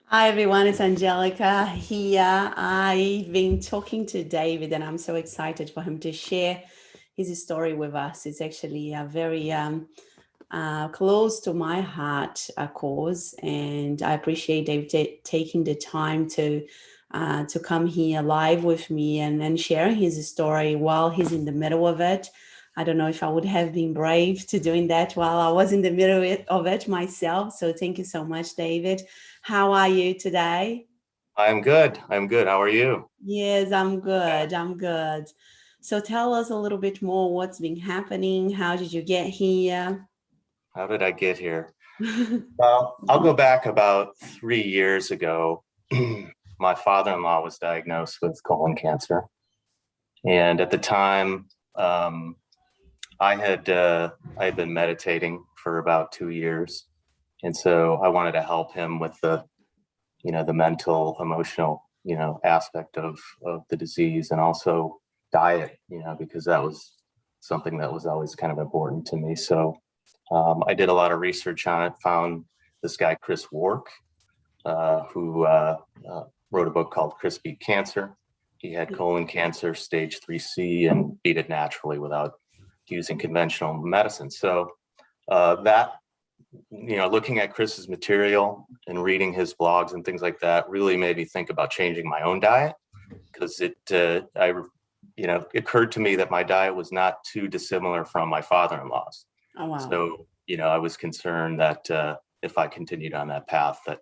Hi everyone, it's Angelica here. I've been talking to David and I'm so excited for him to share his story with us. It's actually a very close to my heart cause, and I appreciate David taking the time to come here live with me and share his story while he's in the middle of it. I don't know if I would have been brave to doing that while I was in the middle of it myself. So thank you so much, David. How are you today? I'm good. I'm good. How are you? Yes, I'm good. I'm good. So tell us a little bit more what's been happening. How did you get here? How did I get here? Well, I'll go back about 3 years ago. My father-in-law was diagnosed with colon cancer. And at the time, I had been meditating for about 2 years. And so I wanted to help him with the mental, emotional, aspect of the disease, and also diet, because that was something that was always kind of important to me. So I did a lot of research on it, found this guy, 𝗓𝗠𝗧𝗂𝗧, who wrote a book called 𝗓𝗠𝗧 Cancer. He had colon cancer, stage 3C, and beat it naturally without using conventional medicine. So looking at Chris's material and reading his blogs and things like that really made me think about changing my own diet, because it occurred to me that my diet was not too dissimilar from my father-in-law's. Oh, wow. So, I was concerned that if I continued on that path, that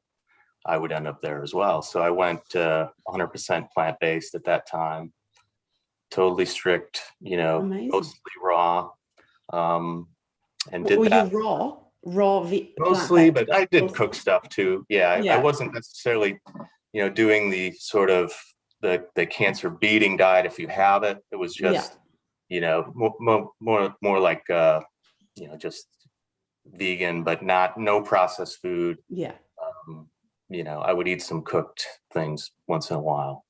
I would end up there as well. So I went 100% plant-based at that time, totally strict, Amazing. mostly raw, and did Were you that raw mostly, plant-based? but I did cook stuff too. Yeah, I Yeah. wasn't necessarily, doing the sort of the cancer beating diet if you have it. It was Yeah. just, more like, just vegan, but no processed food. Yeah. I would eat some cooked things once in a while.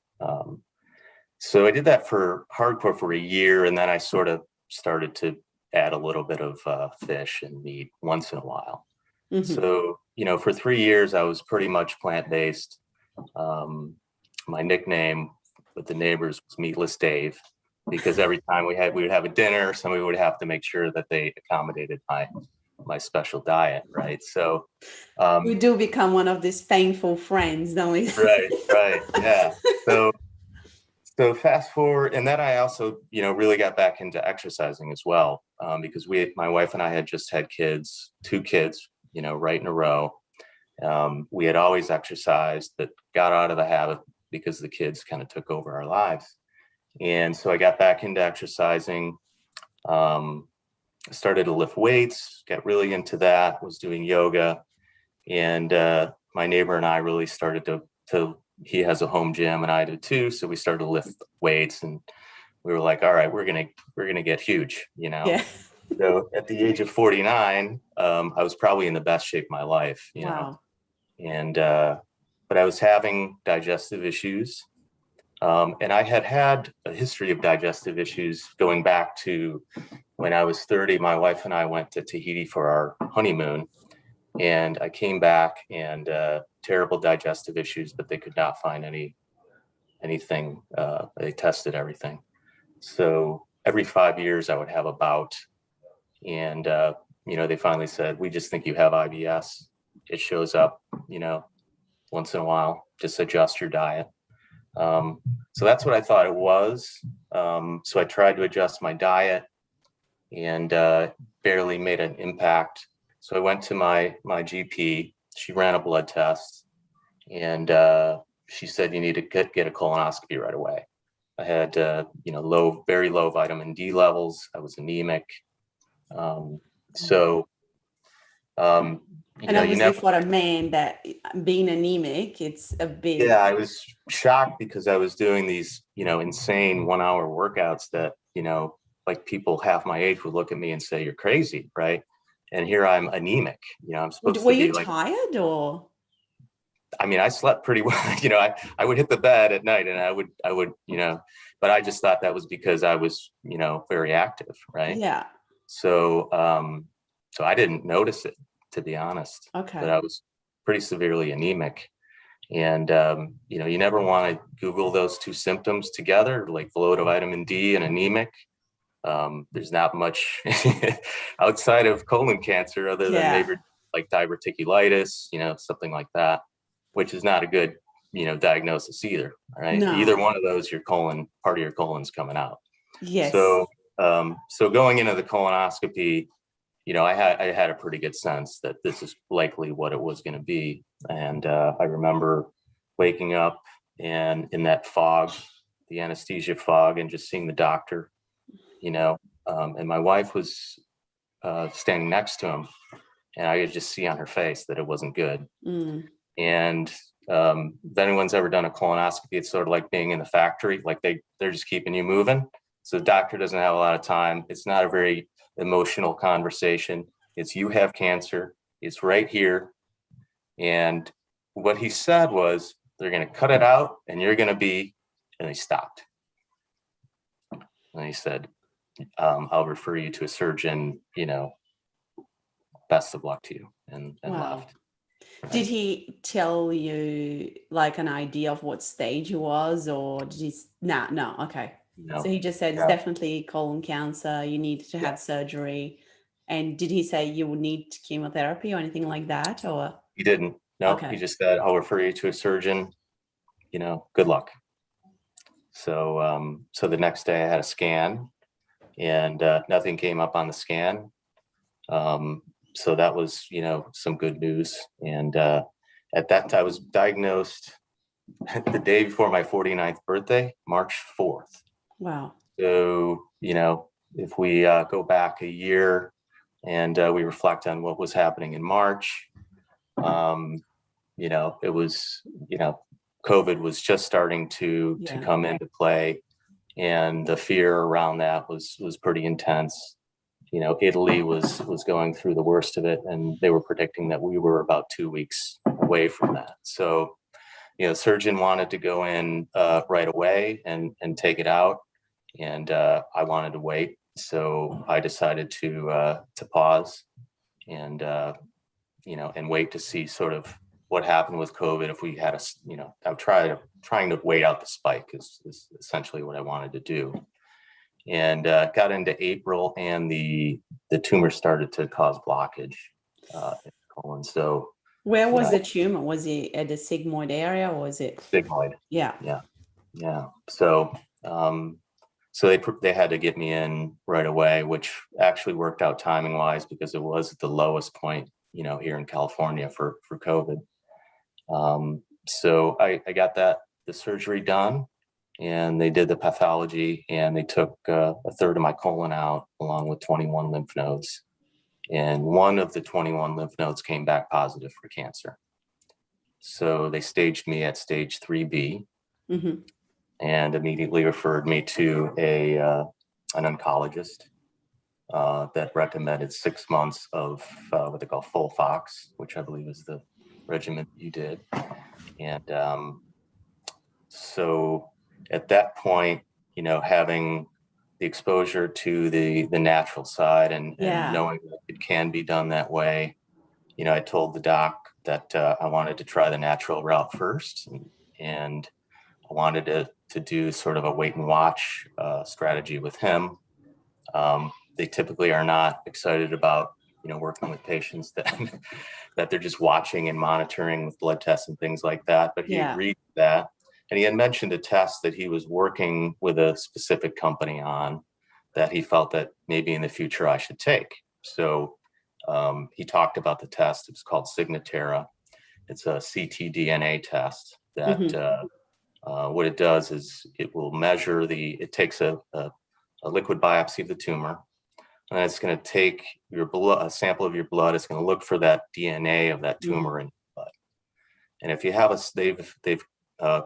So I did that for hardcore for a year, and then I sort of started to add a little bit of fish and meat once in a while. Mhm. So, for 3 years, I was pretty much plant-based. My nickname with the neighbors was Meatless Dave, because every time we would have a dinner, somebody would have to make sure that they accommodated my special diet, right? So, We do become one of these painful friends, don't we? right, yeah. So fast forward, and then I also, really got back into exercising as well, because my wife and I had just had two kids, right in a row. We had always exercised, but got out of the habit because the kids kind of took over our lives. And so I got back into exercising, started to lift weights, got really into that, was doing yoga. And my neighbor and I really started to he has a home gym and I do too. So we started to lift weights, and we were like, all right, we're gonna get huge, Yeah. So at the age of 49, I was probably in the best shape of my life, Wow. and but I was having digestive issues. And I had a history of digestive issues going back to when I was 30. My wife and I went to Tahiti for our honeymoon, and I came back and terrible digestive issues, but they could not find anything. They tested everything. So every 5 years I would have a bout, and they finally said, we just think you have IBS. It shows up, once in a while. Just adjust your diet. So that's what I thought it was. So I tried to adjust my diet, and barely made an impact. So I went to my GP. She ran a blood test, and she said, you need to get a colonoscopy right away. I had very low vitamin D levels. I was anemic. So And obviously for a man, that being anemic, it's a big. Yeah, I was shocked because I was doing these, insane 1 hour workouts that, like people half my age would look at me and say, you're crazy, right? And here I'm anemic. I'm supposed Were to be you like, tired or? I mean, I slept pretty well. I would hit the bed at night, and I would, but I just thought that was because I was, very active, right? Yeah. So, so I didn't notice it, to be honest. Okay. But I was pretty severely anemic. And, you never want to Google those two symptoms together, like low to vitamin D and anemic. There's not much outside of colon cancer other than maybe like diverticulitis, something like that, which is not a good, diagnosis either, right? No. Either one of those, part of your colon's coming out. Yes. So going into the colonoscopy, I had a pretty good sense that this is likely what it was going to be. And I remember waking up and in that fog, the anesthesia fog, and just seeing the doctor, and my wife was standing next to him, and I could just see on her face that it wasn't good. And if anyone's ever done a colonoscopy, it's sort of like being in the factory, like they're just keeping you moving. So the doctor doesn't have a lot of time. It's not a very emotional conversation. It's, you have cancer. It's right here. And what he said was, they're going to cut it out and you're going to be, and he stopped. And he said, I'll refer you to a surgeon, best of luck to you, and left. Did he tell you like an idea of what stage he was, or did he? No. Okay. No. So he just said it's definitely colon cancer. You need to have surgery. And did he say you would need chemotherapy or anything like that? Or he didn't. No. Okay. He just said, I'll refer you to a surgeon. Good luck. So the next day I had a scan, and nothing came up on the scan. So that was, some good news. And at that time, I was diagnosed the day before my 49th birthday, March 4th. Wow. So, if we go back a year and we reflect on what was happening in March, it was, COVID was just starting to come into play, and the fear around that was pretty intense. Italy was going through the worst of it, and they were predicting that we were about 2 weeks away from that. So, the surgeon wanted to go in right away and take it out, and I wanted to wait. So I decided to pause and and wait to see sort of what happened with COVID. If we had I'm trying to wait out the spike is essentially what I wanted to do. And got into April, and the tumor started to cause blockage in the colon. So where was the tumor? Was it at the sigmoid area, or was it sigmoid? Yeah. So they had to get me in right away, which actually worked out timing wise, because it was at the lowest point, here in California for COVID. So I got the surgery done, and they did the pathology, and they took a third of my colon out along with 21 lymph nodes. And one of the 21 lymph nodes came back positive for cancer. So they staged me at stage 3B, and immediately referred me to an oncologist that recommended 6 months of what they call FOLFOX, which I believe is the regimen you did. And so at that point, having the exposure to the natural side and knowing that it can be done that way, I told the doc that I wanted to try the natural route first, and I wanted to do sort of a wait and watch strategy with him. They typically are not excited about working with patients that they're just watching and monitoring with blood tests and things like that. But he agreed to that. And he had mentioned a test that he was working with a specific company on that he felt that maybe in the future I should take. So he talked about the test. It's called Signatera. It's a ctDNA test that what it does is it will measure it takes a liquid biopsy of the tumor, and it's going to take your blood, a sample of your blood. It's going to look for that DNA of that tumor in your blood. And if you have they've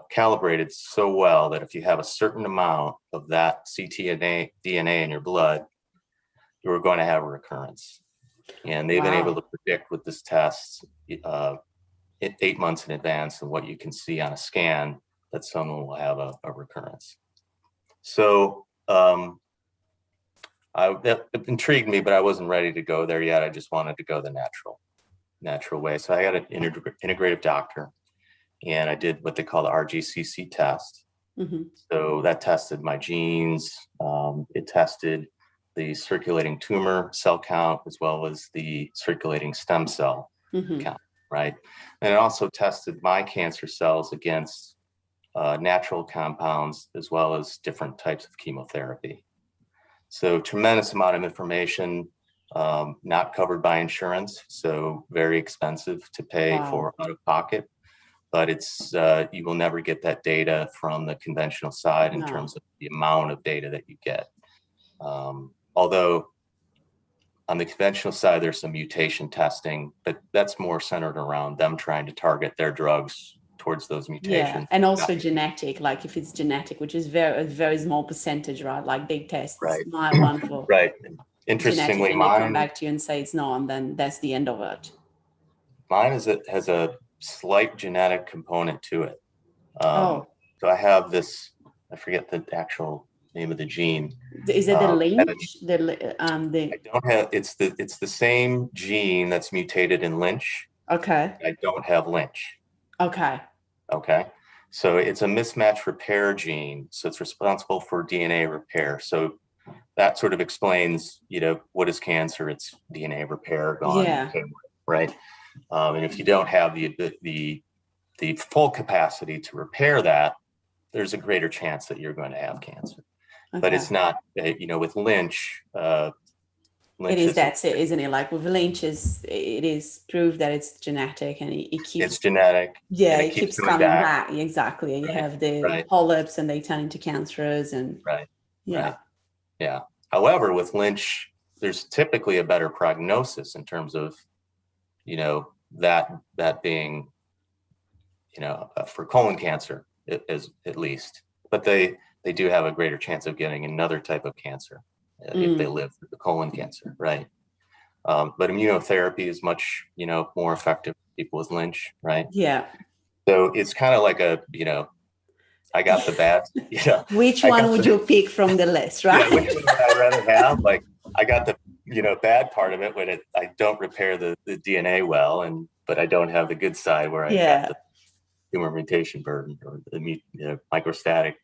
calibrated so well that if you have a certain amount of that ctDNA in your blood, you're going to have a recurrence. And they've been able to predict with this test 8 months in advance of what you can see on a scan that someone will have a recurrence. So that intrigued me, but I wasn't ready to go there yet. I just wanted to go the natural way. So I got an integrative doctor, and I did what they call the RGCC test. So that tested my genes. It tested the circulating tumor cell count as well as the circulating stem cell count, right? And it also tested my cancer cells against natural compounds as well as different types of chemotherapy. So tremendous amount of information, not covered by insurance, so very expensive to pay for out of pocket. But it's you will never get that data from the conventional side in terms of the amount of data that you get. Although on the conventional side, there's some mutation testing, but that's more centered around them trying to target their drugs towards those mutations. Yeah, and also genetic, like if it's genetic, which is a very small percentage, right? Like big tests, might one for right. Interestingly, and they come back to you and say it's no, and then that's the end of it. Mine has a slight genetic component to it. So I have this, I forget the actual name of the gene. Is it the Lynch? I don't have, it's the same gene that's mutated in Lynch. Okay. I don't have Lynch. Okay. Okay. So it's a mismatch repair gene. So it's responsible for DNA repair. So that sort of explains, what is cancer? It's DNA repair gone. Yeah. Right. And if you don't have the full capacity to repair that, there's a greater chance that you're going to have cancer. Okay. But it's not, with Lynch. That's it, isn't it? Like with Lynch, it is proved that it's genetic, and it keeps. It's genetic. Yeah, it keeps coming back. Exactly. And you have the polyps, and they turn into cancerous, and. Right. Yeah. Right. Yeah. However, with Lynch, there's typically a better prognosis in terms of, that being, for colon cancer at least, but they do have a greater chance of getting another type of cancer if they live through the colon cancer, right? But immunotherapy is much, more effective for people with Lynch, right? Yeah. So it's kind of like I got the bad, Which one would you pick from the list, right? Yeah, which one would I rather have? Like, I got the, bad part of it when I don't repair the DNA well, but I don't have the good side where I got the tumor mutation burden or the microstatic,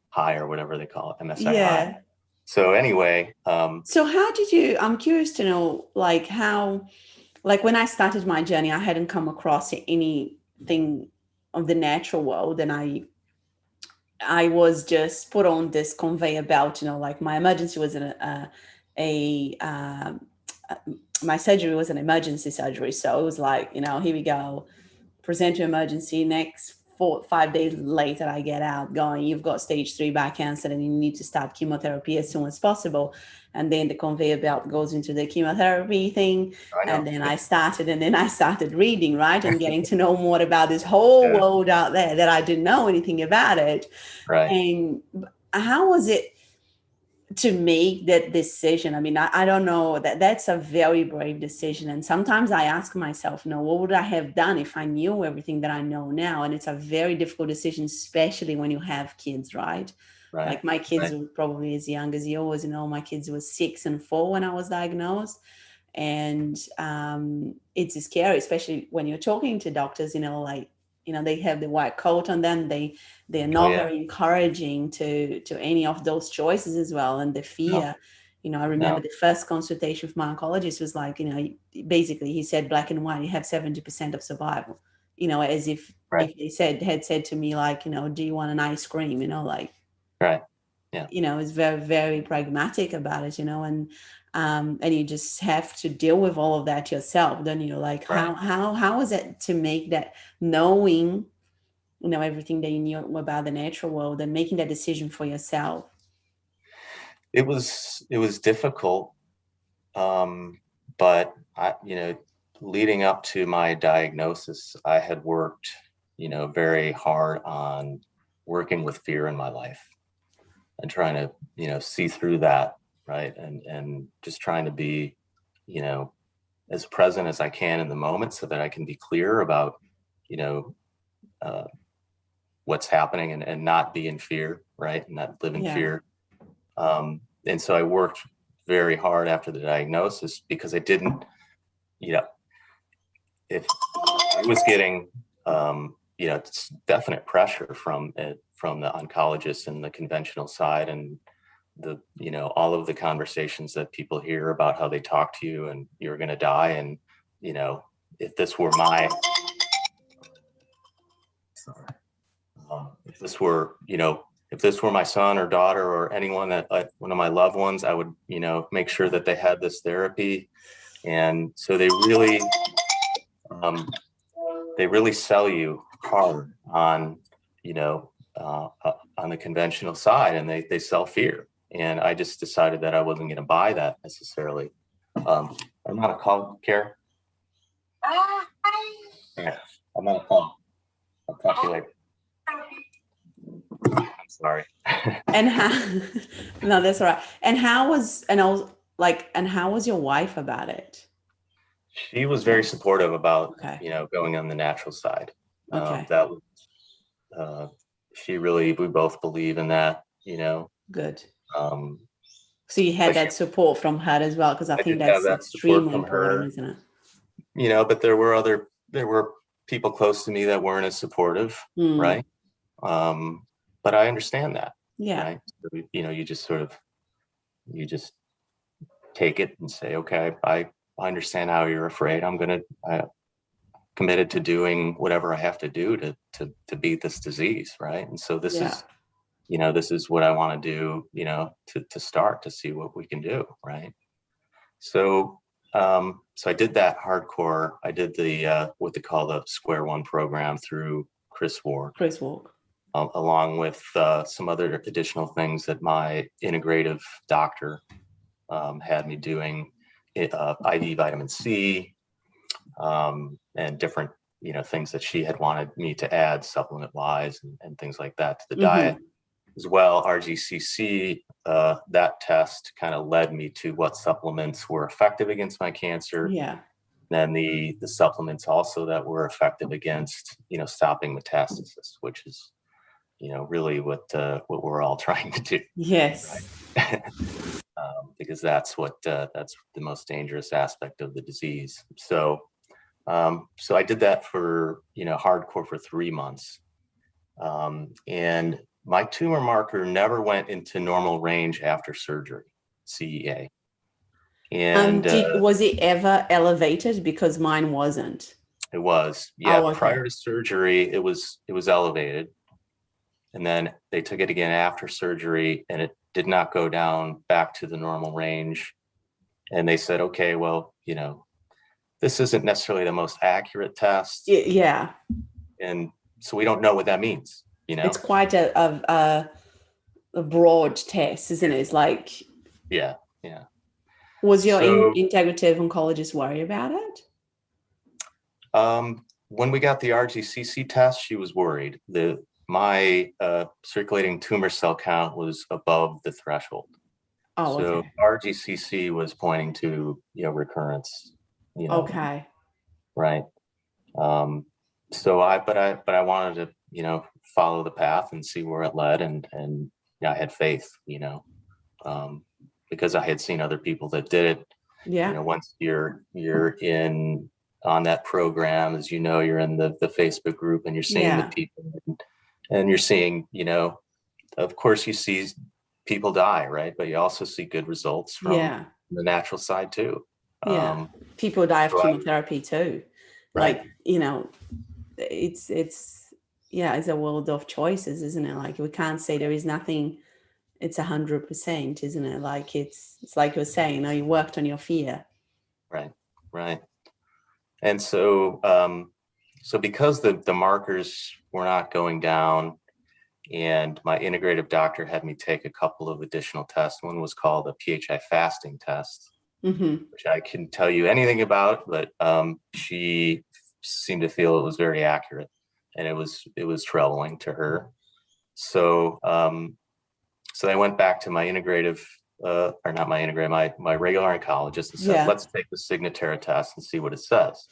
high or whatever they call it, MSI high. So anyway. So how did you, I'm curious to know, when I started my journey, I hadn't come across anything of the natural world, and I was just put on this conveyor belt, my emergency was my surgery was an emergency surgery. So it was like, here we go, present to emergency, next 4-5 days later, I get out going, you've got stage 3 bowel cancer and you need to start chemotherapy as soon as possible. And then the conveyor belt goes into the chemotherapy thing. And then I started reading, right? And getting to know more about this whole world out there that I didn't know anything about it. Right. And how was it to make that decision? I mean, I don't know, that's a very brave decision. And sometimes I ask myself, what would I have done if I knew everything that I know now? And it's a very difficult decision, especially when you have kids, right? Right. Like my kids were probably as young as yours, my kids were 6 and 4 when I was diagnosed. And it's scary, especially when you're talking to doctors, they have the white coat on them. They're not very encouraging to any of those choices as well. And the fear, I remember the first consultation with my oncologist was like, basically he said black and white, you have 70% of survival, as if they had said to me, like, do you want an ice cream? Right. Yeah. It's very, very pragmatic about it, and you just have to deal with all of that yourself, don't you? Like how was it to make that, knowing, everything that you knew about the natural world and making that decision for yourself? It was difficult. But leading up to my diagnosis, I had worked, very hard on working with fear in my life and trying to, see through that. Right. And just trying to be, as present as I can in the moment so that I can be clear about, what's happening and not be in fear. Right. And not live in fear. And so I worked very hard after the diagnosis because I didn't, if I was getting it's definite pressure from the oncologist and the conventional side, and all of the conversations that people hear about how they talk to you and you're going to die. And, if this were my, if this were my son or daughter or anyone that one of my loved ones, I would, make sure that they had this therapy. And so they really sell you hard on, on the conventional side, and they sell fear. And I just decided that I wasn't going to buy that necessarily. I'm not a call, Care. Yeah, I'm not a call. I'll talk to you later. I'm sorry. And how? No, that's all right. And how was your wife about it? She was very supportive about, Okay. Going on the natural side. Okay. We both believe in that, Good. So you had that support from her as well, because I think that's extremely important, isn't it? But there were people close to me that weren't as supportive, right? But I understand that. Yeah. Right? So, you just take it and say, okay, I understand how you're afraid. I'm committed to doing whatever I have to do to beat this disease, right? And so this is what I want to do, to start to see what we can do, right? So I did that hardcore. I did the what they call the Square One program through Chris Walk, along with some other additional things that my integrative doctor had me doing, IV vitamin C, and different things that she had wanted me to add supplement wise and things like that to the diet as well. 𝗪𝗔𝗡𝗂𝗧𝗂𝗧, that test kind of led me to what supplements were effective against my cancer. Yeah. Then the supplements also that were effective against stopping metastasis, which is really what we're all trying to do. Yes. Right? Because that's the most dangerous aspect of the disease. So I did that for hardcore for 3 months, and my tumor marker never went into normal range after surgery, CEA. And was it ever elevated? Because mine wasn't. It was, yeah. Oh, okay. Prior to surgery, it was elevated, and then they took it again after surgery, and it did not go down back to the normal range. And they said, okay, well, this isn't necessarily the most accurate test. Yeah. And so we don't know what that means. It's quite a broad test, isn't it? It's like, yeah. Was your integrative oncologist worried about it? When we got the RGCC test, she was worried. My circulating tumor cell count was above the threshold. Oh, so okay. RGCC was pointing to recurrence. Okay. Right. So I wanted to follow the path and see where it led, and I had faith, because I had seen other people that did it. Yeah. Once you're in on that program, as you're in the Facebook group, and you're seeing the people, and you're seeing, of course you see people die, right? But you also see good results from the natural side too. Yeah. People die of chemotherapy too. Right. Like, it's a world of choices, isn't it? Like, we can't say there is nothing. It's 100%, isn't it? Like, it's like you're saying, you worked on your fear. Right. And so because the markers were not going down, and my integrative doctor had me take a couple of additional tests. One was called a PHI fasting test, which I couldn't tell you anything about, but she seemed to feel it was very accurate, and it was troubling to her. So I went back to my integrative, or not my integrative, my regular oncologist, and said, let's take the 𝗬𝗓𝗪 test and see what it says.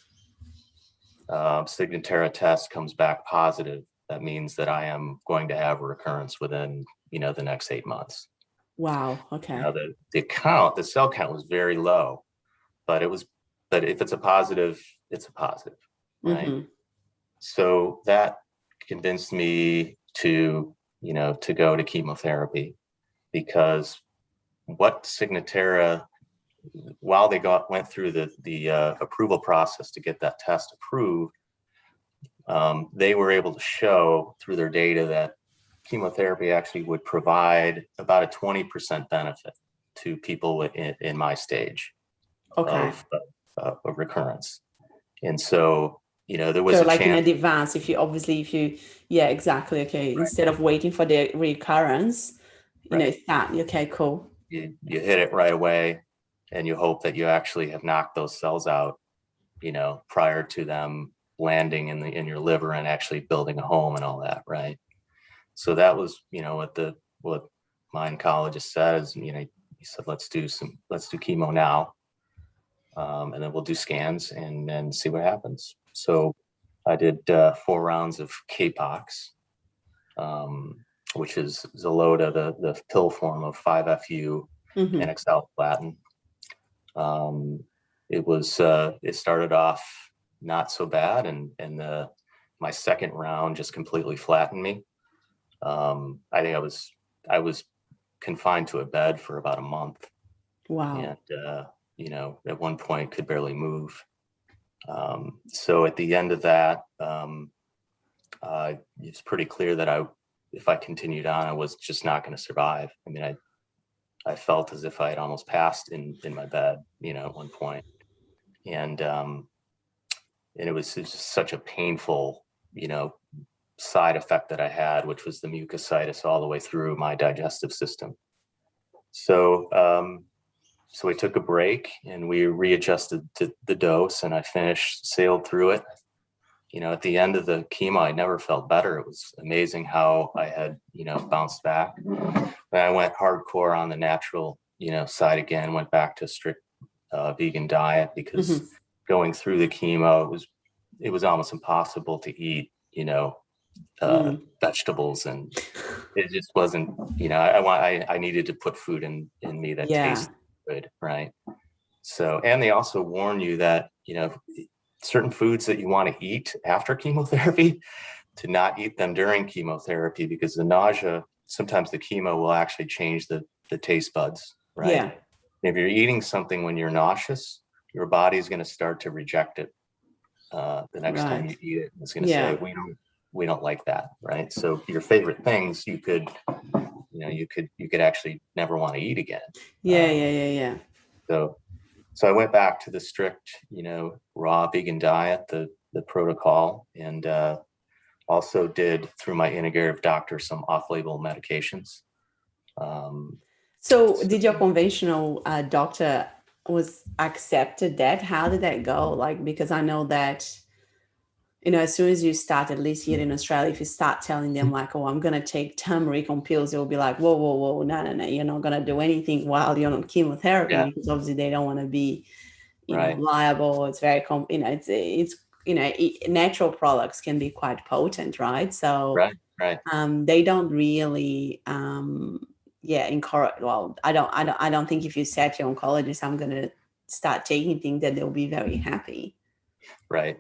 𝗬𝗓𝗪 test comes back positive. That means that I am going to have a recurrence within, the next 8 months. Wow. Okay. The cell count was very low, but if it's a positive, it's a positive, right? So that convinced me to, to go to chemotherapy, because what 𝗕𝗢𝗪𝗏, while they went through the approval process to get that test approved, they were able to show through their data that chemotherapy actually would provide about a 20% benefit to people in my stage of recurrence. And so, there was so a like chance. in advance, yeah, exactly. Okay. Right. Instead of waiting for the recurrence, okay, cool. You hit it right away, and you hope that you actually have knocked those cells out, prior to them landing in your liver and actually building a home and all that, right? So that was, what my oncologist says. He said, let's do chemo now, and then we'll do scans and then see what happens. So I did 4 rounds of 𝗕𝗢𝗏𝗏, which is Xeloda, the pill form of 5-FU and 𝗥𝗡𝗏. It started off not so bad, and my second round just completely flattened me. I think I was confined to a bed for about a month. Wow. And at one point could barely move. So at the end of that, it's pretty clear that if I continued on, I was just not going to survive. I mean, I felt as if I had almost passed in my bed, at one point. And it was just such a painful, side effect that I had, which was the mucositis all the way through my digestive system. So we took a break and we readjusted the dose, and I sailed through it. At the end of the chemo, I never felt better. It was amazing how I had, bounced back. Then I went hardcore on the natural, side again, went back to strict vegan diet, because going through the chemo, it was almost impossible to eat, vegetables, and it just wasn't, I needed to put food in me that tasted good, right? So, and they also warn you that, certain foods that you want to eat after chemotherapy, to not eat them during chemotherapy, because the nausea, sometimes the chemo will actually change the taste buds, right? Yeah. If you're eating something when you're nauseous, your body's going to start to reject it the next time you eat it. It's going to say, we don't like that, right? So your favorite things, you could actually never want to eat again. Yeah. So I went back to the strict, raw vegan diet, the protocol, and also did, through my integrative doctor, some off-label medications. So did your conventional doctor accepted that? How did that go? Like, because I know that, as soon as you start, at least here in Australia, if you start telling them like, oh, I'm going to take turmeric on pills, they'll be like, whoa, no, you're not going to do anything while you're on chemotherapy, because obviously they don't want to be, liable. It's very, natural products can be quite potent, right? So they don't really, encourage. Well, I don't think if you said to your oncologist, I'm going to start taking things, that they'll be very happy. Right.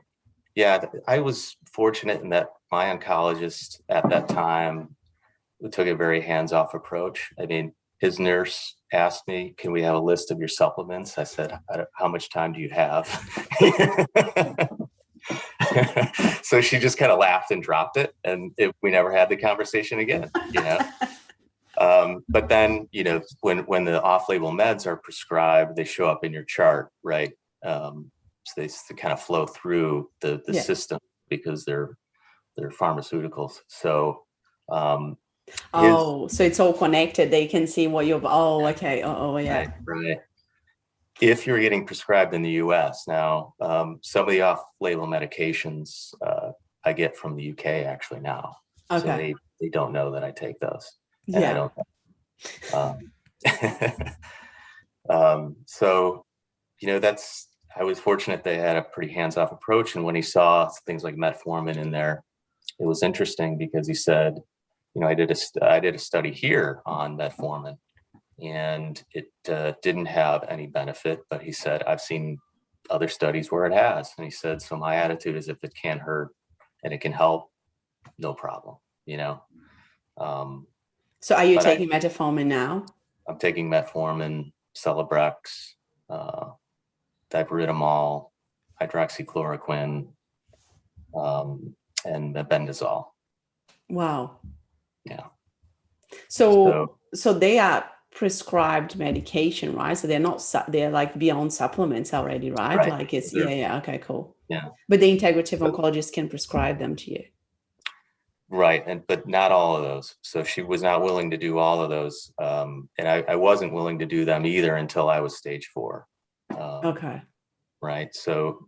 Yeah, I was fortunate in that my oncologist at that time took a very hands-off approach. I mean, his nurse asked me, can we have a list of your supplements? I said, how much time do you have? So she just kind of laughed and dropped it. And we never had the conversation again, But then, when the off-label meds are prescribed, they show up in your chart, right? So they kind of flow through the system, because they're pharmaceuticals. So so it's all connected. They can see what you're okay. Right. If you're getting prescribed in the US now, some of the off-label medications I get from the UK actually now. So they don't know that I take those. And I don't. So I was fortunate they had a pretty hands-off approach. And when he saw things like metformin in there, it was interesting, because he said, I did a study here on metformin, and it didn't have any benefit, but he said, I've seen other studies where it has. And he said, so my attitude is, if it can't hurt, and it can help, no problem, So are you taking metformin now? I'm taking metformin, Celebrex, 𝗙𝗟𝗏𝗧𝗏, hydroxychloroquine, and 𝗫𝗏. Wow. Yeah. So they are prescribed medication, right? So they're not, they're like beyond supplements already, right? Right. Like it's, yeah. Okay, cool. Yeah. But the integrative oncologist can prescribe them to you. Right. But not all of those. So she was not willing to do all of those. And I wasn't willing to do them either until I was stage 4. Okay. Right. So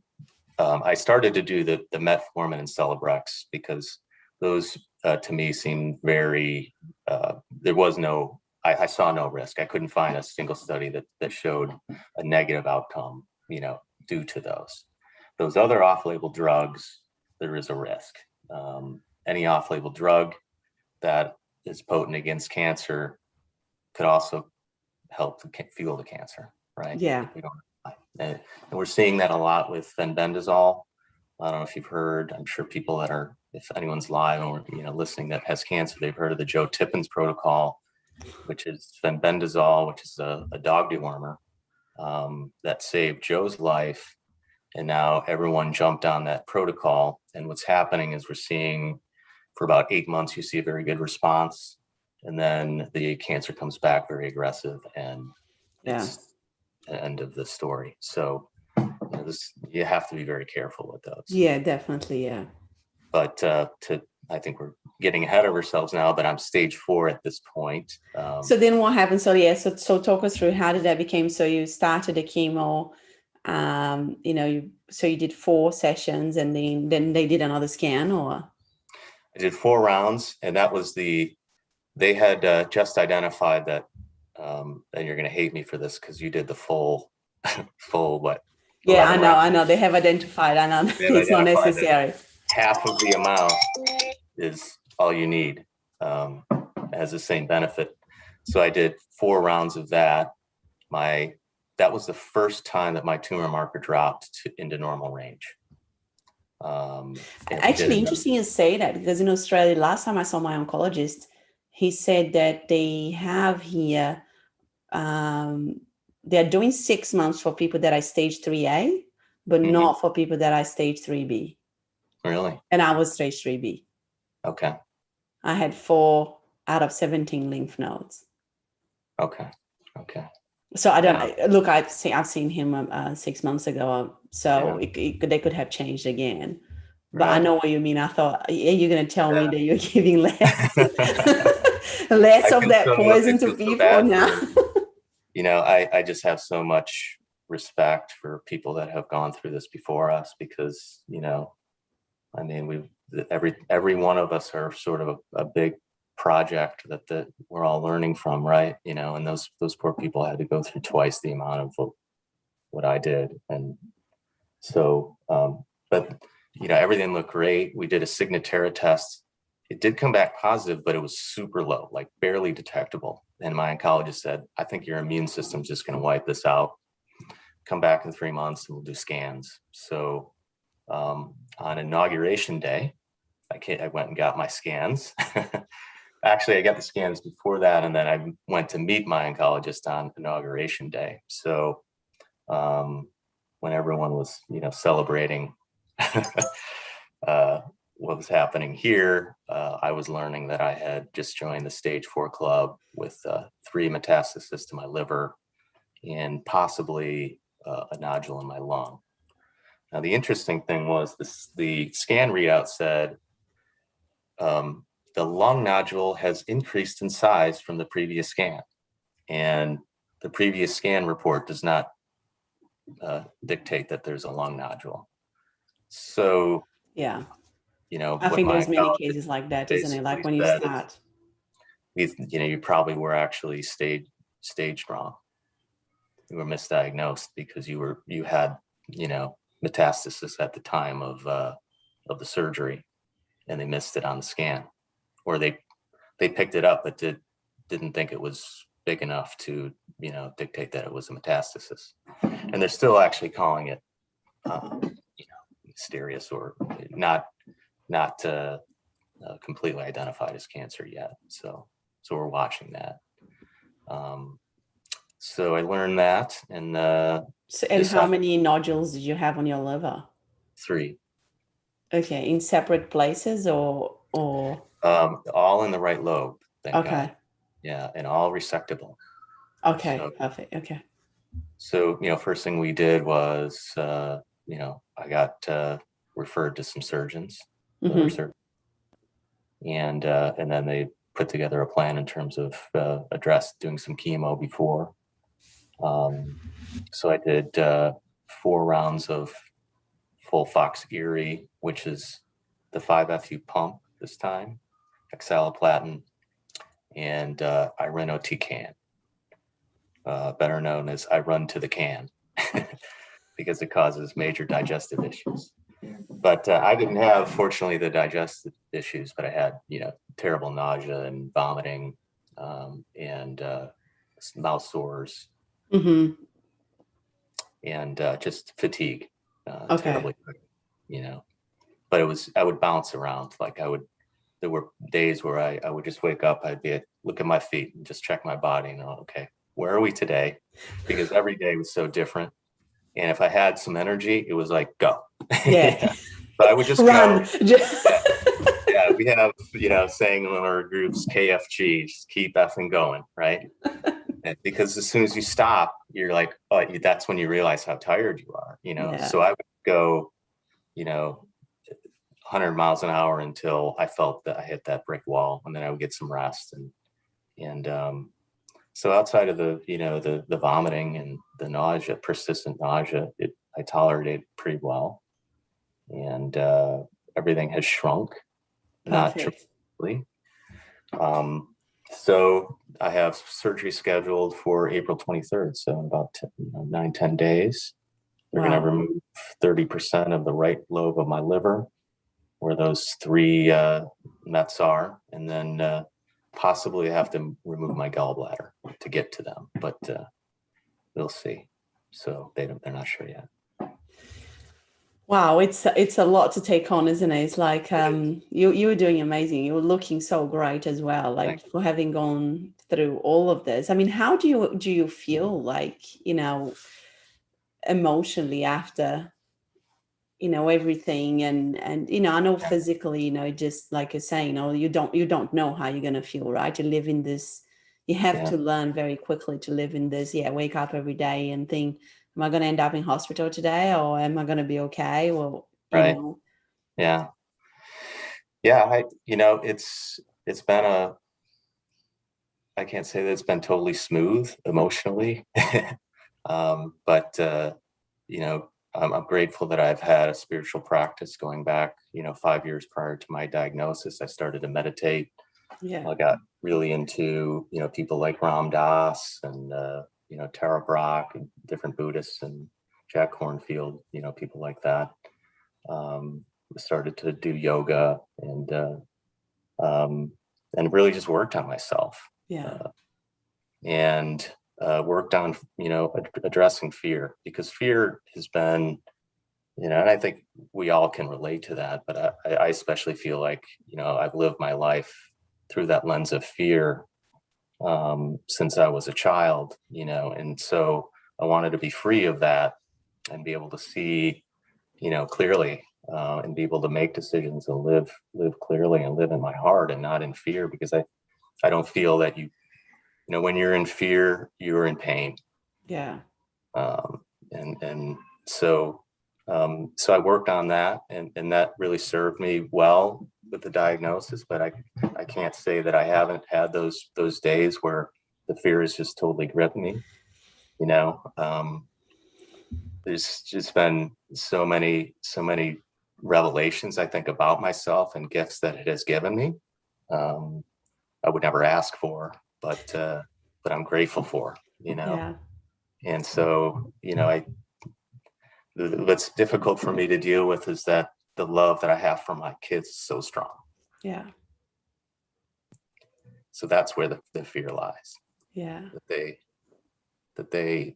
I started to do the metformin and Celebrex because those to me seemed very, there was no, I saw no risk. I couldn't find a single study that showed a negative outcome, due to those. Those other off-label drugs, there is a risk. Any off-label drug that is potent against cancer could also help fuel the cancer, right? Yeah. And we're seeing that a lot with 𝗫𝗫. I don't know if you've heard. I'm sure people that are, if anyone's live or listening that has cancer, they've heard of the 𝗬𝗘𝗏𝗏 protocol, which is 𝗫𝗫, which is a dog dewormer that saved Joe's life. And now everyone jumped on that protocol. And what's happening is we're seeing for about 8 months, you see a very good response. And then the cancer comes back very aggressive, and it's the end of the story. So you have to be very careful with those. Yeah, definitely. Yeah. But I think we're getting ahead of ourselves now, but I'm stage 4 at this point. So then what happened? So talk us through, how did that become? So you started the chemo, so you did 4 sessions, and then they did another scan, or? I did 4 rounds, and that was they had just identified that, and you're going to hate me for this because you did the full what? Yeah, I know. They have identified. I know it's not necessary. Half of the amount is all you need, has the same benefit. So I did 4 rounds of that. That was the first time that my tumor marker dropped into normal range. Actually, interesting you say that, because in Australia, last time I saw my oncologist, he said that they have here, they're doing 6 months for people that are stage 3A, but not for people that are stage 3B. Really? And I was stage 3B. Okay. I had 4 out of 17 lymph nodes. Okay. So I don't look. I've seen him 6 months ago, so they could have changed again. But I know what you mean. I thought, you're going to tell me that you're giving less, less of that poison to people now. I just have so much respect for people that have gone through this before us, because every one of us are sort of a big project that we're all learning from, right? And those poor people had to go through twice the amount of what I did. And so but everything looked great. We did a Signatera test. It did come back positive, but it was super low, like barely detectable. And my oncologist said, I think your immune system's just going to wipe this out. Come back in 3 months and we'll do scans. So on inauguration day, I went and got my scans. Actually, I got the scans before that, and then I went to meet my oncologist on inauguration day. So when everyone was, celebrating what was happening here, I was learning that I had just joined the stage 4 club with 3 metastases to my liver and possibly a nodule in my lung. Now, the interesting thing was the scan readout said, the lung nodule has increased in size from the previous scan, and the previous scan report does not dictate that there's a lung nodule. So, I think there's many cases like that, isn't it? Like when you start, you probably were actually stage wrong. You were misdiagnosed because you had metastasis at the time of the surgery, and they missed it on the scan. Or they picked it up, but didn't think it was big enough to, dictate that it was a metastasis. And they're still actually calling it, mysterious, or not not completely identified as cancer yet. So we're watching that. So I learned that, and and how many nodules did you have on your liver? 3. Okay, in separate places or all in the right lobe, thank okay. God. Yeah, and all resectable. Okay, so, perfect. Okay. So, first thing we did was, I got referred to some surgeons, liver surgeons, and then they put together a plan in terms of doing some chemo before. So I did 4 rounds of 𝗙𝗡𝗡𝗏, which is the 5-FU pump this time, 𝗙𝗡𝗏𝗏, and 𝗙𝗘𝗘𝗏, better known as I run to the can, because it causes major digestive issues. But I didn't have, fortunately, the digestive issues, but I had, terrible nausea and vomiting, and mouth sores, and just fatigue, terribly, But I would bounce around. There were days where I would just wake up, look at my feet and just check my body and okay, where are we today? Because every day was so different. And if I had some energy, it was like, go. Yeah. But I would just run. Go. Yeah, we have, saying in our groups, KFG, just keep effing going, right? Because as soon as you stop, you're like, oh, that's when you realize how tired you are, Yeah. So I would go, 100 miles an hour until I felt that I hit that brick wall, and then I would get some rest. And so outside of the vomiting and the nausea, persistent nausea, I tolerated pretty well, and everything has shrunk, not dramatically. So I have surgery scheduled for April 23rd. So in about 9-10 days, they're going to remove 30% of the right lobe of my liver, where those 3 mets are, and then possibly have to remove my gallbladder to get to them, but we'll see. So they're not sure yet. Wow, it's a lot to take on, isn't it? It's like you were doing amazing. You were looking so great as well, like for having gone through all of this. I mean, how do you feel like, emotionally after, everything, and I know physically, just like you're saying, you don't know how you're gonna feel, right? You live in this, you have to learn very quickly to live in this. Wake up every day and think, am I going to end up in hospital today, or am I going to be okay? Well, right. Yeah. It's been I can't say that it's been totally smooth emotionally, but I'm grateful that I've had a spiritual practice going back, 5 years prior to my diagnosis. I started to meditate. Yeah. I got really into, people like Ram Dass and, 𝗕𝗢𝗪𝗘 and different Buddhists, and Jack Kornfield, people like that. Started to do yoga and really just worked on myself. Yeah. And worked on, addressing fear, because fear has been, and I think we all can relate to that, but I especially feel like, I've lived my life through that lens of fear since I was a child, and so I wanted to be free of that and be able to see, clearly, and be able to make decisions and live clearly and live in my heart and not in fear, because I don't feel that when you're in fear, you're in pain. Yeah. And so I worked on that, and that really served me well with the diagnosis, but I can't say that I haven't had those days where the fear has just totally gripped me. There's just been so many revelations, I think, about myself and gifts that it has given me. I would never ask for, but I'm grateful for, Yeah. And so, what's difficult for me to deal with is that the love that I have for my kids is so strong. Yeah. So that's where the fear lies. Yeah. That they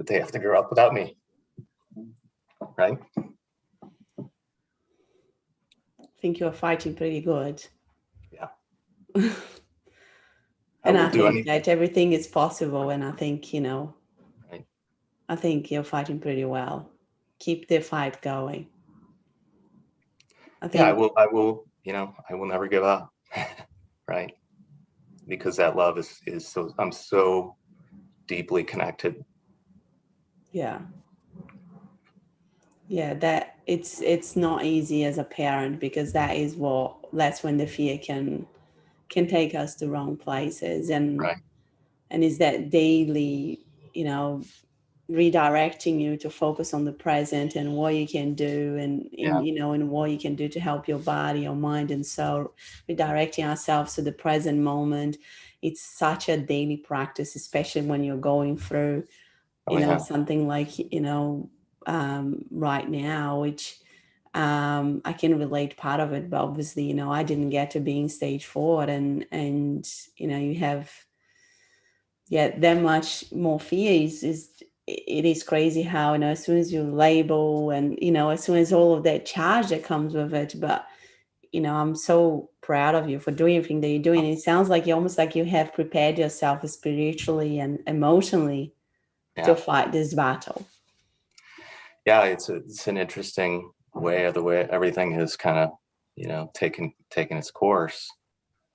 have to grow up without me, right? think you're fighting pretty good. Yeah. And I think that everything is possible. And I think, Right. I think you're fighting pretty well. Keep the fight going. I think. Yeah, I will, I will never give up. Right. Because that love is so, I'm so deeply connected. Yeah. Yeah, that it's not easy as a parent, because that's when the fear can take us to wrong places, and Right. and is that daily, redirecting you to focus on the present and what you can do, and and what you can do to help your body, your mind, and soul, redirecting ourselves to the present moment. It's such a daily practice, especially when you're going through something like right now, which I can relate part of it, but obviously I didn't get to being stage 4, and you have that much more fear. It is crazy how as soon as you label, and as soon as all of that charge that comes with it. But I'm so proud of you for doing everything that you're doing. It sounds like you almost like you have prepared yourself spiritually and emotionally to fight this battle. Yeah, it's an interesting way of the way everything has kind of taken its course.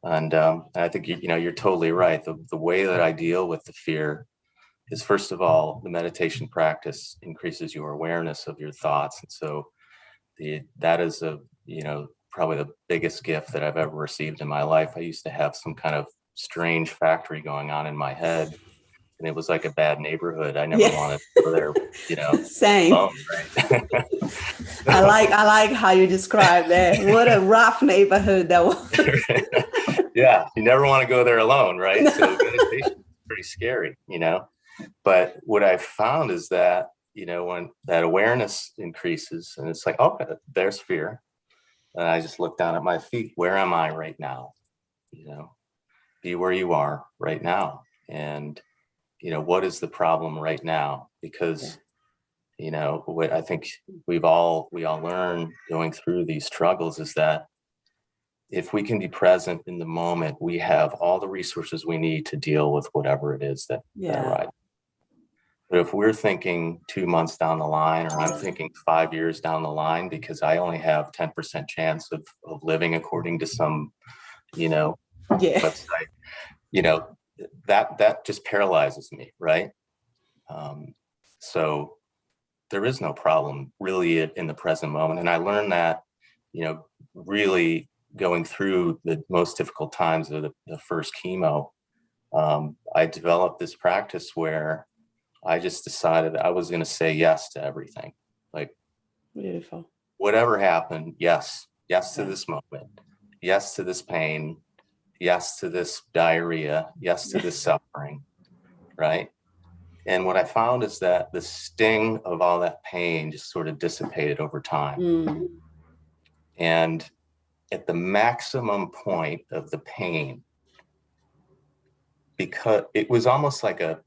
And I think you're totally right. The way that I deal with the fear is, first of all, the meditation practice increases your awareness of your thoughts, and so that is probably the biggest gift that I've ever received in my life. I used to have some kind of strange factory going on in my head, and it was like a bad neighborhood. I never wanted to go there, Same. alone, right? I like how you describe that. What a rough neighborhood that was. Yeah, you never want to go there alone, right? So meditation is pretty scary, But what I've found is that, when that awareness increases, and it's like, oh, there's fear. And I just look down at my feet. Where am I right now? Be where you are right now. And, what is the problem right now? Because, what I think we all learn going through these struggles is that if we can be present in the moment, we have all the resources we need to deal with whatever it is that arises. But if we're thinking 2 months down the line, or I'm thinking 5 years down the line, because I only have 10% chance of living according to some, website, that just paralyzes me, right? So there is no problem really in the present moment. And I learned that, really going through the most difficult times of the first chemo. I developed this practice where I just decided I was going to say yes to everything. Like, beautiful. Whatever happened, yes to this moment, yes to this pain, yes to this diarrhea, yes to this suffering, right? And what I found is that the sting of all that pain just sort of dissipated over time. And at the maximum point of the pain, because it was almost like a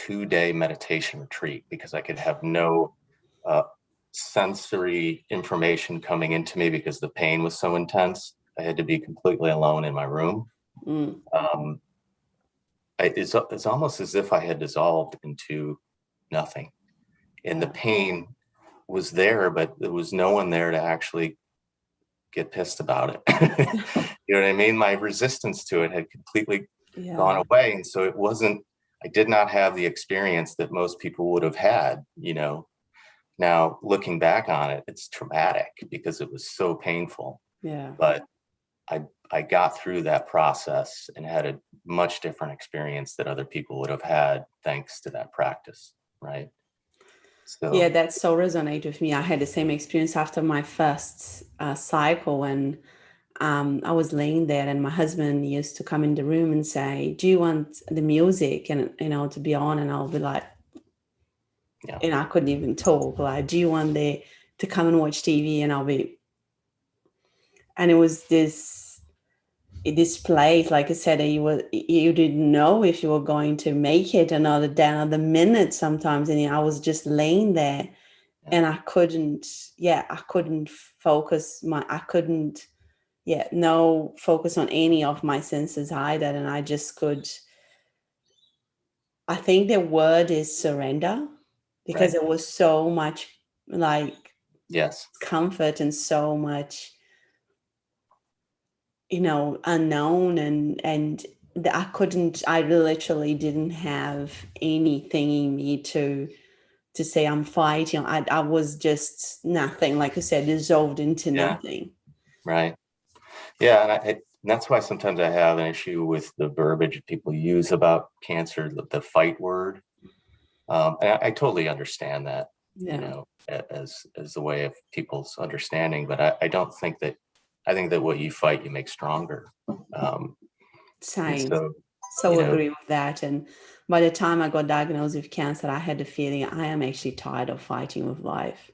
2-day meditation retreat, because I could have no sensory information coming into me because the pain was so intense. I had to be completely alone in my room. It's almost as if I had dissolved into nothing, and the pain was there, but there was no one there to actually get pissed about it. You know what I mean? My resistance to it had completely gone away. And so I did not have the experience that most people would have had, Now, looking back on it, it's traumatic because it was so painful. Yeah. But I got through that process and had a much different experience that other people would have had thanks to that practice, right? So yeah, that so resonated with me. I had the same experience after my first cycle, and I was laying there, and my husband used to come in the room and say, "Do you want the music and to be on?" And I'll be like, and I couldn't even talk. Like, "Do you want to come and watch TV?" And I'll be, and it was this place, like I said, you didn't know if you were going to make it another day, another minute sometimes, and I was just laying there, And I couldn't focus no focus on any of my senses either. And I just could, I think the word is surrender, because Right. it was so much like Yes. comfort and so much, unknown, and I literally didn't have anything in me to say I'm fighting. I was just nothing, like you said, dissolved into nothing. Right. Yeah. And that's why sometimes I have an issue with the verbiage people use about cancer, the fight word. And I totally understand that, as the way of people's understanding, but I don't think that, I think that what you fight, you make stronger. Same. So Agree with that. And by the time I got diagnosed with cancer, I had the feeling I am actually tired of fighting with life.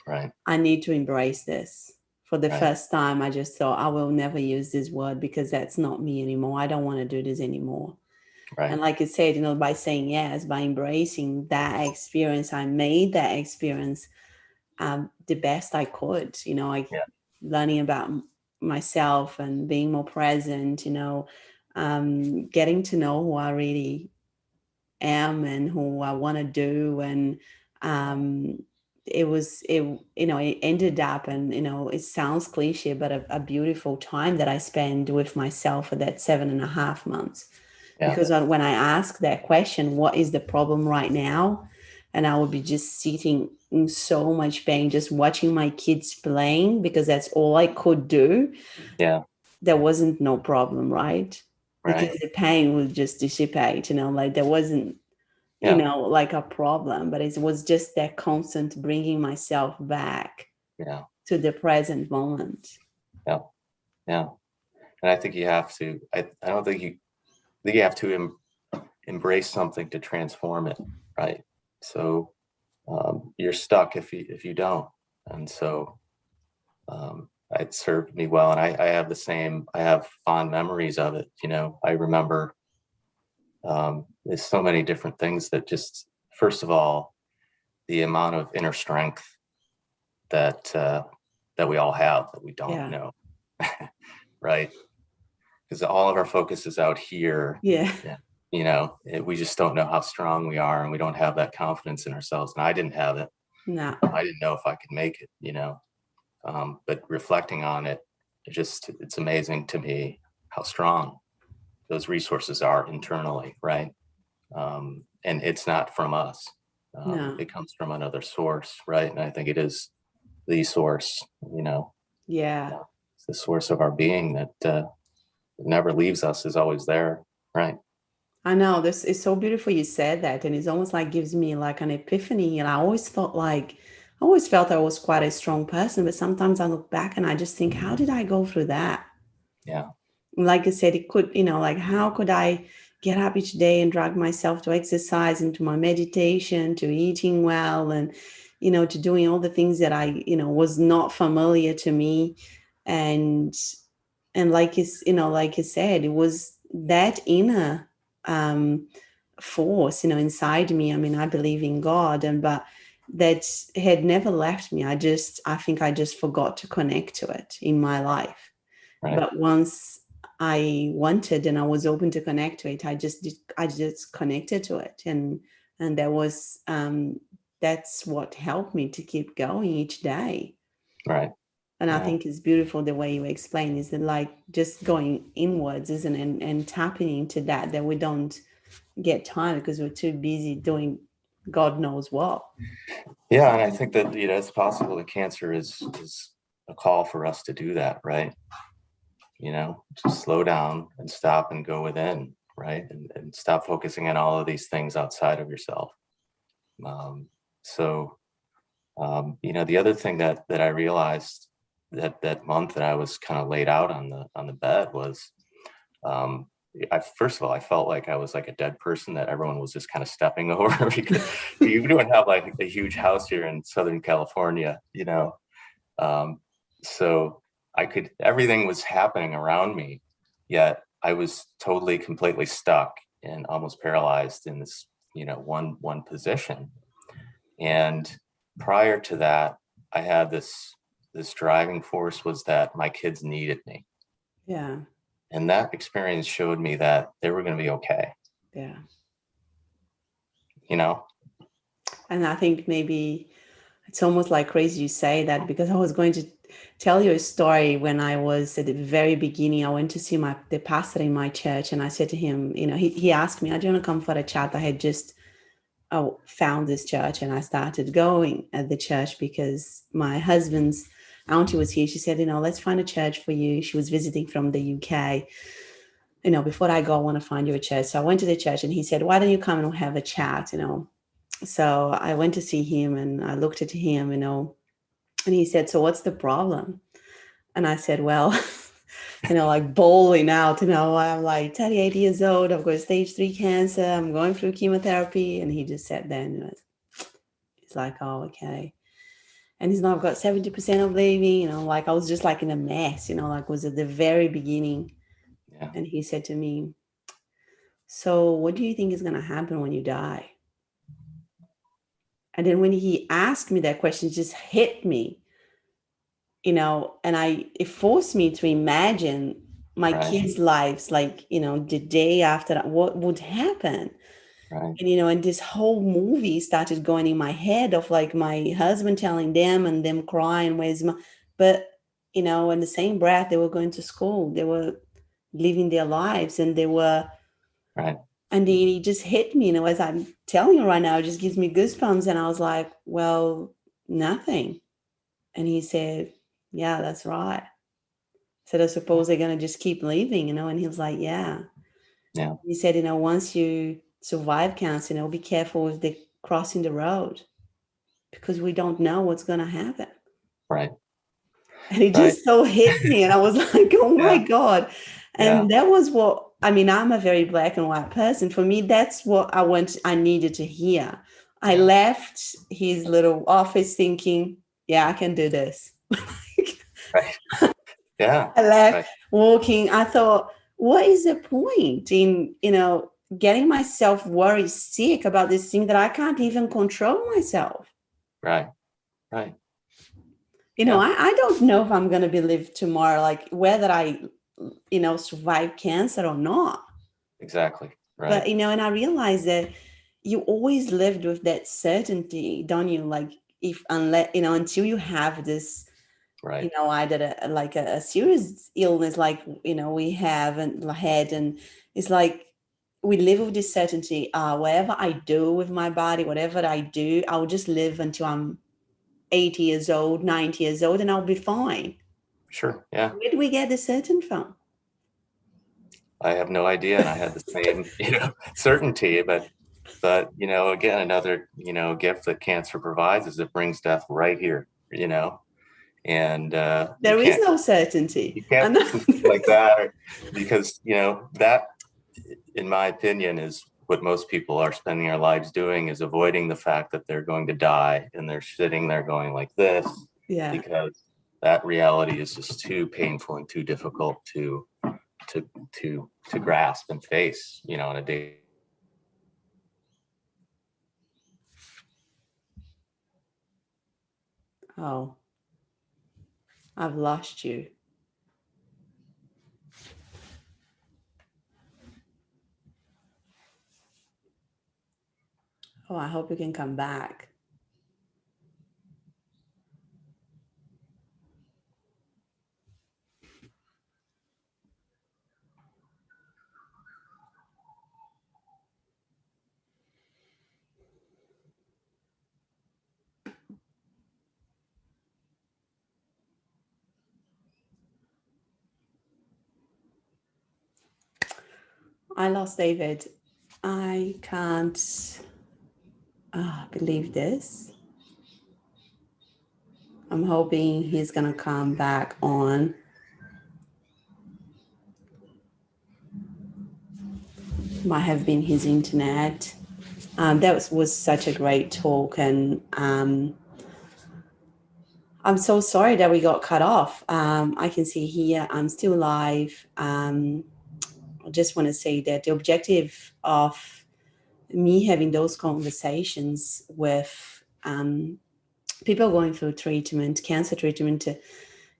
Right. I need to embrace this. For the first time, I just thought I will never use this word because that's not me anymore. I don't want to do this anymore. Right. And like you said, by saying yes, by embracing that experience, I made that experience the best I could. Learning about myself and being more present, getting to know who I really am and who I want to do. And it ended up, and it sounds cliche, but a beautiful time that I spent with myself for that 7.5 months. Because when I ask that question, what is the problem right now? And I would be just sitting in so much pain, just watching my kids playing, because that's all I could do. Yeah. There wasn't no problem, right? Because the pain would just dissipate, like there wasn't, like a problem, but it was just that constant bringing myself back to the present moment. Yeah. Yeah. And I think you have to, I don't think you have to embrace something to transform it. Right. So you're stuck if you don't. And so it served me well. And I have I have fond memories of it. I remember there's so many different things that just, first of all, the amount of inner strength that we all have that we don't know. Right. Because all of our focus is out here. Yeah. We just don't know how strong we are, and we don't have that confidence in ourselves. And I didn't have it. No. I didn't know if I could make it, but reflecting on it, it's amazing to me how strong those resources are internally. Right. And it's not from us. No. It comes from another source. Right. And I think it is the source, Yeah. It's the source of our being that never leaves us, is always there. Right. I know, this is so beautiful you said that, and it's almost like gives me like an epiphany. And I always felt I was quite a strong person, but sometimes I look back and I just think, how did I go through that? Yeah. Like I said, it could, like how could I get up each day and drag myself to exercise, into my meditation, to eating well, and to doing all the things that I was not familiar to me. And like you said, it was that inner force inside me. I mean, I believe in God, but that had never left me. I think I just forgot to connect to it in my life. Right. But once I wanted and I was open to connect to it, I just connected to it, and that was that's what helped me to keep going each day. Right. And I think it's beautiful the way you explain, is that like just going inwards, isn't it? And tapping into that we don't get time because we're too busy doing God knows what. Yeah, and I think that it's possible that cancer is a call for us to do that, right? To slow down and stop and go within, right? And stop focusing on all of these things outside of yourself. The other thing that I realized that month that I was kind of laid out on the bed was, first of all, I felt like I was like a dead person that everyone was just kind of stepping over, because you don't have like a huge house here in Southern California, so everything was happening around me, yet I was totally, completely stuck and almost paralyzed in this, one position. And prior to that, I had this driving force was that my kids needed me. Yeah. And that experience showed me that they were going to be okay. Yeah. You know? And I think maybe it's almost like crazy you say that, because I was going to tell you a story. When I was at the very beginning, I went to see the pastor in my church, and I said to him, you know, he asked me, "Do you want to come for a chat?" I had just found this church, and I started going at the church because my husband's auntie was here. She said, you know, let's find a church for you. She was visiting from the UK. You know, before I go, I want to find you a church. So I went to the church, and he said, why don't you come and have a chat, you know? So I went to see him, and I looked at him, you know, and he said, so what's the problem? And I said, well, you know, like bawling out, you know, I'm like 38 years old. I've got stage 3 cancer. I'm going through chemotherapy. And he just sat there, and you know, he's like, oh, okay. And he's now, I've got 70% of living, you know, like I was just like in a mess, you know, like was at the very beginning. Yeah. And he said to me, so what do you think is going to happen when you die? And then when he asked me that question, it just hit me, you know, and it forced me to imagine my Right. kids' lives, like, you know, the day after that, what would happen. Right. And, you know, and this whole movie started going in my head of like my husband telling them and them crying, but, you know, in the same breath, they were going to school, they were living their lives, and they were, Right. and it just hit me, you know, as I'm telling you right now, it just gives me goosebumps. And I was like, well, nothing. And he said, yeah, that's right. I said, I suppose they're going to just keep living, you know? And he was like, yeah. Yeah. He said, you know, once you survive cancer, you know, be careful with the crossing the road, because we don't know what's going to happen. Right. And it just so hit me. And I was like, oh my God. And that was what, I mean, I'm a very black and white person. For me, that's what I needed to hear. I left his little office thinking, yeah, I can do this. Right. Yeah. I left walking. I thought, what is the point in, you know, getting myself worried sick about this thing that I can't even control myself? Right. Right. You know, I don't know if I'm going to be live tomorrow, like whether I, you know, survive cancer or not. Exactly. Right. But, you know, and I realized that you always lived with that certainty, don't you? Like unless, you know, until you have this, right. You know, either a serious illness like, you know, we have and had, and it's like we live with this certainty. Whatever I do with my body, whatever I do, I'll just live until I'm 80 years old, 90 years old, and I'll be fine. Sure. Yeah. Where do we get the certainty from? I have no idea. And I had the same, you know, certainty, but, you know, again, another, you know, gift that cancer provides is it brings death right here, you know, and there is no certainty. You can't do something like that, because, you know, that, in my opinion, is what most people are spending their lives doing, is avoiding the fact that they're going to die, and they're sitting there going like this, because that reality is just too painful and too difficult to grasp and face, you know, on a day. Oh, I've lost you. Oh, I hope you can come back. I lost David. I can't believe this. I'm hoping he's going to come back on. Might have been his internet. That was such a great talk, and I'm so sorry that we got cut off. I can see here I'm still live. I just want to say that the objective of me having those conversations with people going through treatment, cancer treatment,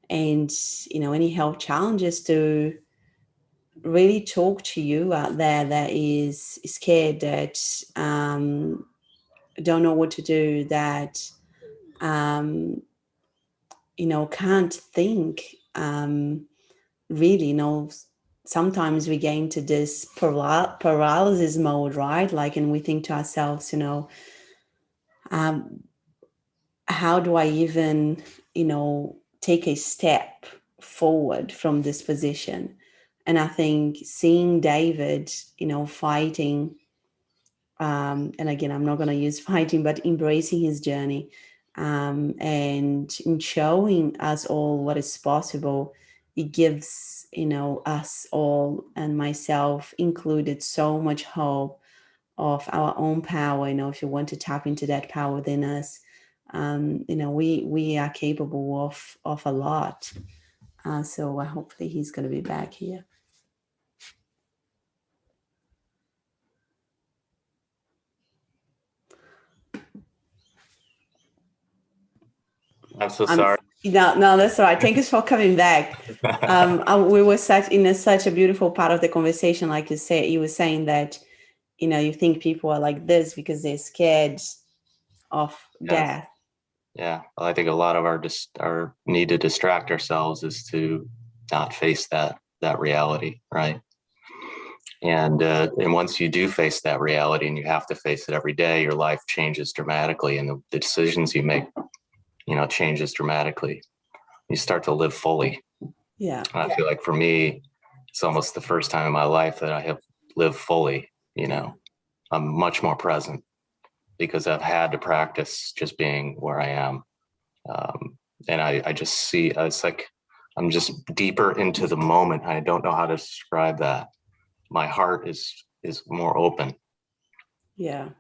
and, any health challenges, to really talk to you out there that is scared, that don't know what to do, that can't think, really. Sometimes we get into this paralysis mode, right? And we think to ourselves, how do I even take a step forward from this position? And I think seeing David fighting, and again, I'm not going to use fighting, but embracing his journey, and in showing us all what is possible, it gives us all, and myself included, so much hope of our own power. If you want to tap into that power within us, we are capable of a lot. So hopefully he's going to be back here. I'm so sorry. No, that's all right. Thank you for coming back. We were such a beautiful part of the conversation. Like you said, you were saying that, you think people are like this because they're scared of death. Yeah. Well, I think a lot of our need to distract ourselves is to not face that reality, right? And once you do face that reality, and you have to face it every day, your life changes dramatically, and the decisions you make, changes dramatically. You start to live fully. Yeah. And I feel like for me, it's almost the first time in my life that I have lived fully. I'm much more present because I've had to practice just being where I am. And I just see, it's like I'm just deeper into the moment. I don't know how to describe that. My heart is more open. Yeah.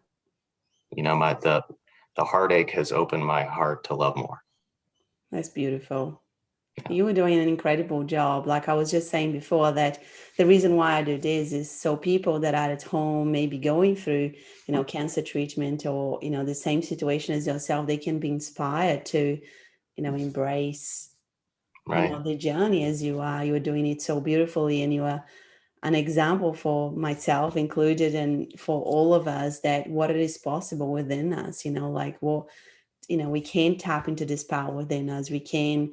The heartache has opened my heart to love more. That's beautiful. Yeah. You were doing an incredible job. Like I was just saying before, that the reason why I do this is so people that are at home, maybe going through, cancer treatment, or, the same situation as yourself, they can be inspired to, embrace, right, the journey as you are. You are doing it so beautifully, and you are an example for myself included, and for all of us, that what it is possible within us, we can tap into this power within us. We can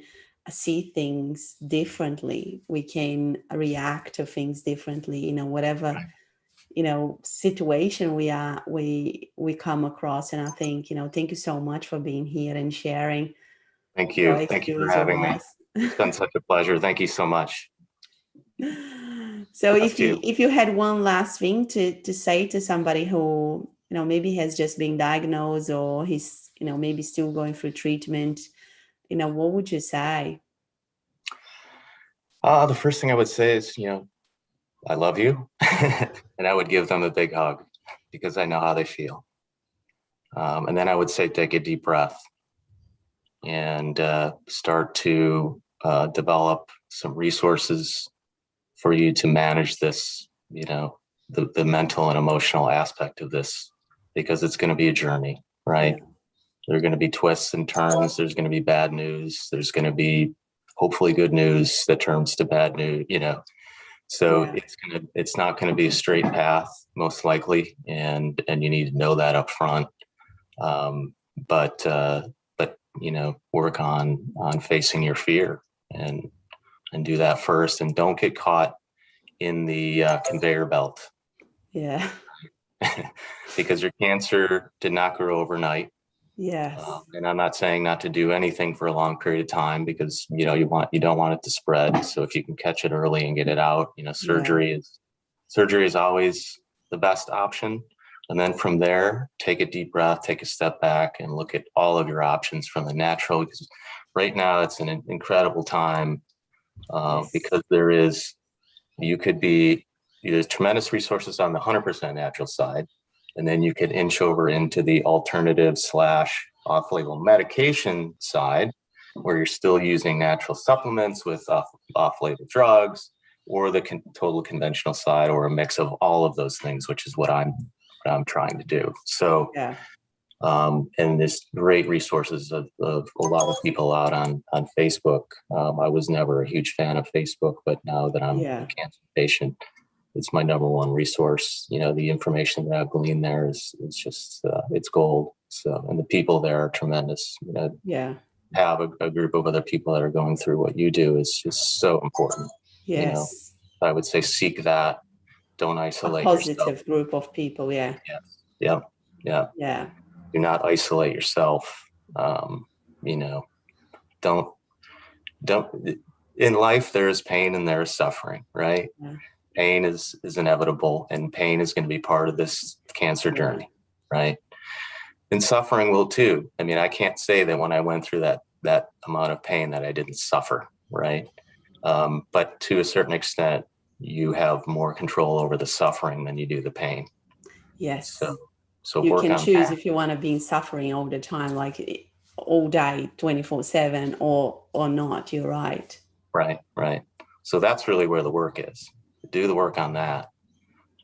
see things differently. We can react to things differently, whatever, situation we come across. And I think, thank you so much for being here and sharing. Thank you. Thank you for having me. It's been such a pleasure. Thank you so much. So if you had one last thing to say to somebody who, maybe has just been diagnosed, or he's, maybe still going through treatment, what would you say? The first thing I would say is, I love you. And I would give them a big hug, because I know how they feel. And then I would say, take a deep breath and start to develop some resources for you to manage this, the mental and emotional aspect of this, because it's going to be a journey, right? Yeah. There are going to be twists and turns. There's going to be bad news. There's going to be hopefully good news that turns to bad news, So yeah. It's not going to be a straight path, most likely, and you need to know that up front. But work on facing your fear and do that first, and don't get caught in the conveyor belt. Yeah. Because your cancer did not grow overnight. Yes. And I'm not saying not to do anything for a long period of time, because you don't want it to spread. So if you can catch it early and get it out, surgery is always the best option. And then from there, take a deep breath, take a step back, and look at all of your options from the natural. Because right now it's an incredible time, because there's tremendous resources on the 100% natural side. And then you could inch over into the alternative / off-label medication side, where you're still using natural supplements with off-label drugs, or the total conventional side, or a mix of all of those things, which is what I'm trying to do. So And there's great resources of a lot of people out on Facebook. I was never a huge fan of Facebook, but now that I'm a cancer patient, it's my number one resource. You know, the information that I've gleaned there is just, it's gold. So, and the people there are tremendous. You know, have a group of other people that are going through what you do is just so important. Yes. You know, I would say seek that. Don't isolate yourself. A positive group of people. Yeah. Yes. Yeah. Do not isolate yourself. You know, don't, in life, there is pain and there is suffering, right? Yeah. Pain is inevitable, and pain is going to be part of this cancer journey, right? And suffering will too. I mean, I can't say that when I went through that amount of pain that I didn't suffer, right? But to a certain extent, you have more control over the suffering than you do the pain. Yes. So you can choose if you want to be suffering all the time, like all day, 24/7, or not. You're right. Right. So that's really where the work is. Do the work on that,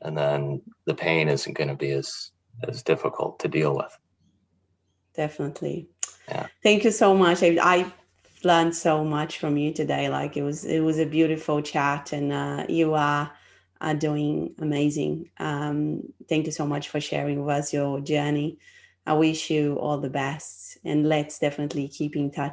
and then the pain isn't going to be as difficult to deal with. Definitely. Yeah. Thank you so much. I learned so much from you today. Like it was a beautiful chat, and you are doing amazing. Thank you so much for sharing with us your journey. I wish you all the best, and let's definitely keep in touch.